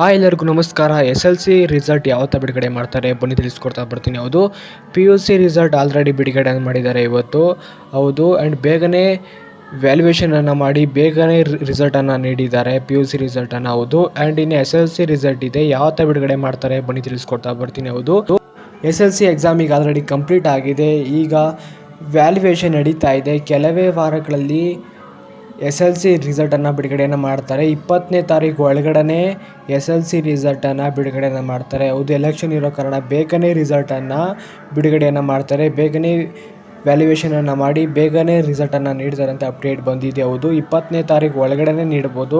ಎಲ್ಲರಿಗೂ ನಮಸ್ಕಾರ. S L C result ಯಾವತ್ತ ಬಿಡುಗಡೆ ಮಾಡ್ತಾರೆ ಬನ್ನಿ ತಿಳಿಸ್ಕೊಡ್ತಾ ಬರ್ತೀನಿ. ಹೌದು, P U C result already ಬಿಡುಗಡೆ ಮಾಡಿದ್ದಾರೆ ಇವತ್ತು. ಹೌದು, ಆ್ಯಂಡ್ ಬೇಗನೆ ವ್ಯಾಲ್ಯೂಯೇಷನನ್ನು ಮಾಡಿ ಬೇಗನೆ ರಿಸಲ್ಟನ್ನು ನೀಡಿದ್ದಾರೆ, ಪಿ ಯು ಸಿ ರಿಸಲ್ಟನ್ನು. ಹೌದು, ಆ್ಯಂಡ್ ಇನ್ನು ಎಸ್ ಎಲ್ ಸಿ ರಿಸಲ್ಟ್ ಇದೆ, ಯಾವತ್ತ ಬಿಡುಗಡೆ ಮಾಡ್ತಾರೆ ಬನ್ನಿ ತಿಳಿಸ್ಕೊಡ್ತಾ ಬರ್ತೀನಿ. ಹೌದು, ಎಸ್ ಎಲ್ ಸಿ ಎಕ್ಸಾಮಿಗೆ ಆಲ್ರೆಡಿ ಕಂಪ್ಲೀಟ್ ಆಗಿದೆ. ಈಗ ವ್ಯಾಲ್ಯೂಯೇಷನ್ ನಡೀತಾ ಇದೆ. ಕೆಲವೇ ವಾರಗಳಲ್ಲಿ ಎಸ್ ಎಲ್ ಸಿ ರಿಸಲ್ಟನ್ನು ಬಿಡುಗಡೆಯನ್ನು ಮಾಡ್ತಾರೆ. 20ನೇ ತಾರೀಕು ಒಳಗಡೆ ಎಸ್ ಎಲ್ ಸಿ ರಿಸಲ್ಟನ್ನು ಬಿಡುಗಡೆಯನ್ನು ಮಾಡ್ತಾರೆ. ಹೌದು, ಎಲೆಕ್ಷನ್ ಇರೋ ಕಾರಣ ಬೇಗನೆ ರಿಸಲ್ಟನ್ನು ಬಿಡುಗಡೆಯನ್ನು ಮಾಡ್ತಾರೆ. ಬೇಗನೆ ವ್ಯಾಲ್ಯೂಯೇಷನನ್ನು ಮಾಡಿ ಬೇಗನೆ ರಿಸಲ್ಟನ್ನು ನೀಡ್ತಾರೆ ಅಂತ ಅಪ್ಡೇಟ್ ಬಂದಿದೆ. ಹೌದು, 20ನೇ ತಾರೀಕು ಒಳಗಡೆ ನೀಡ್ಬೋದು.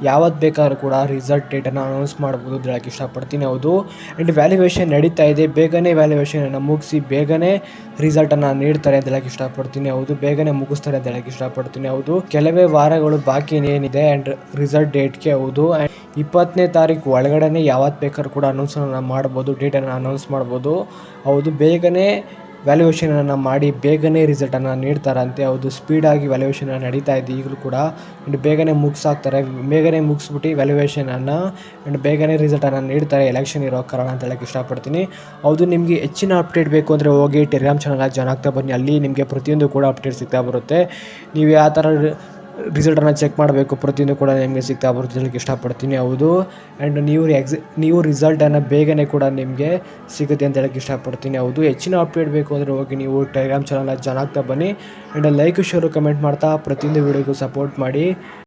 ಯಾವತ್ತು ಬೇಕಾದ್ರೂ ಕೂಡ ರಿಸಲ್ಟ್ ಡೇಟನ್ನು ಅನೌನ್ಸ್ ಮಾಡ್ಬೋದು ಅಂತ ಹೇಳಕ್ಕೆ ಇಷ್ಟಪಡ್ತೀನಿ. ಹೌದು, ಆ್ಯಂಡ್ ವ್ಯಾಲ್ಯೂಯೇಷನ್ ನಡೀತಾ ಇದೆ. ಬೇಗನೆ ವ್ಯಾಲ್ಯೂಯೇಷನನ್ನು ಮುಗಿಸಿ ಬೇಗನೆ ರಿಸಲ್ಟನ್ನು ನೀಡ್ತಾರೆ ಅಂತ ಹೇಳಕ್ಕೆ ಇಷ್ಟಪಡ್ತೀನಿ. ಹೌದು, ಬೇಗನೆ ಮುಗಿಸ್ತಾರೆ ಅಂತ ಹೇಳಕ್ಕೆ ಇಷ್ಟಪಡ್ತೀನಿ. ಹೌದು, ಕೆಲವೇ ವಾರಗಳು ಬಾಕಿ ಏನಿದೆ ಆ್ಯಂಡ್ ರಿಸಲ್ಟ್ ಡೇಟ್ಗೆ. ಹೌದು, 20ನೇ ತಾರೀಕು ಒಳಗಡೆ ಯಾವತ್ತು ಬೇಕಾದ್ರೂ ಕೂಡ ಅನೌನ್ಸನ್ನು ಮಾಡ್ಬೋದು, ಡೇಟನ್ನು ಅನೌನ್ಸ್ ಮಾಡ್ಬೋದು. ಹೌದು, ಬೇಗನೆ ವ್ಯಾಲ್ಯೂಯೇಷನನ್ನು ಮಾಡಿ ಬೇಗನೆ ರಿಸಲ್ಟನ್ನು ನೀಡ್ತಾರಂತೆ. ಹೌದು, ಸ್ಪೀಡಾಗಿ ವ್ಯಾಲ್ಯೂಯೇಷನ್ ನಡೀತಾ ಇದೆ ಈಗಲೂ ಕೂಡ. ಆ್ಯಂಡ್ ಬೇಗನೆ ಮುಗಿಸಾಕ್ತಾರೆ. ಬೇಗನೆ ಮುಗಿಸ್ಬಿಟ್ಟು ವ್ಯಾಲ್ಯೂಯೇಷನನ್ನು ಆ್ಯಂಡ್ ಬೇಗನೆ ರಿಸಲ್ಟನ್ನು ನೀಡ್ತಾರೆ, ಎಲೆಕ್ಷನ್ ಇರೋ ಕಾರಣ ಅಂತ ಹೇಳಕ್ಕೆ ಇಷ್ಟಪಡ್ತೀನಿ. ಹೌದು, ನಿಮಗೆ ಹೆಚ್ಚಿನ ಅಪ್ಡೇಟ್ ಬೇಕು ಅಂದರೆ ಹೋಗಿ ಟೆಲಿಗ್ರಾಮ್ ಚಾನಲ್ಗೆ ಜಾಯ್ನ್ ಆಗ್ತಾ ಬನ್ನಿ. ಅಲ್ಲಿ ನಿಮಗೆ ಪ್ರತಿಯೊಂದು ಕೂಡ ಅಪ್ಡೇಟ್ ಸಿಗ್ತಾ ಬರುತ್ತೆ. ನೀವು ಯಾವ ಥರ ರಿಸಲ್ಟನ್ನು ಚೆಕ್ ಮಾಡಬೇಕು ಪ್ರತಿಯೊಂದು ಕೂಡ ನಿಮಗೆ ಸಿಗ್ತಾ ಬರುತ್ತೆ ಹೇಳಕ್ಕೆ ಇಷ್ಟಪಡ್ತೀನಿ. ಹೌದು, ಆ್ಯಂಡ್ ನೀವು ರಿಸಲ್ಟನ್ನು ಬೇಗನೆ ಕೂಡ ನಿಮಗೆ ಸಿಗುತ್ತೆ ಅಂತ ಹೇಳಕ್ಕೆ ಇಷ್ಟಪಡ್ತೀನಿ. ಹೌದು, ಹೆಚ್ಚಿನ ಅಪ್ಡೇಟ್ ಬೇಕು ಅಂದರೆ ಹೋಗಿ ನೀವು ಟೆಲಿಗ್ರಾಮ್ ಚಾನಲ್ನ ಜಾಯ್ನ್ ಆಗ್ತಾ ಬನ್ನಿ. ಆ್ಯಂಡ್ ಲೈಕ್, ಶೇರು, ಕಮೆಂಟ್ ಮಾಡ್ತಾ ಪ್ರತಿಯೊಂದು ವೀಡಿಯೋಗೂ ಸಪೋರ್ಟ್ ಮಾಡಿ.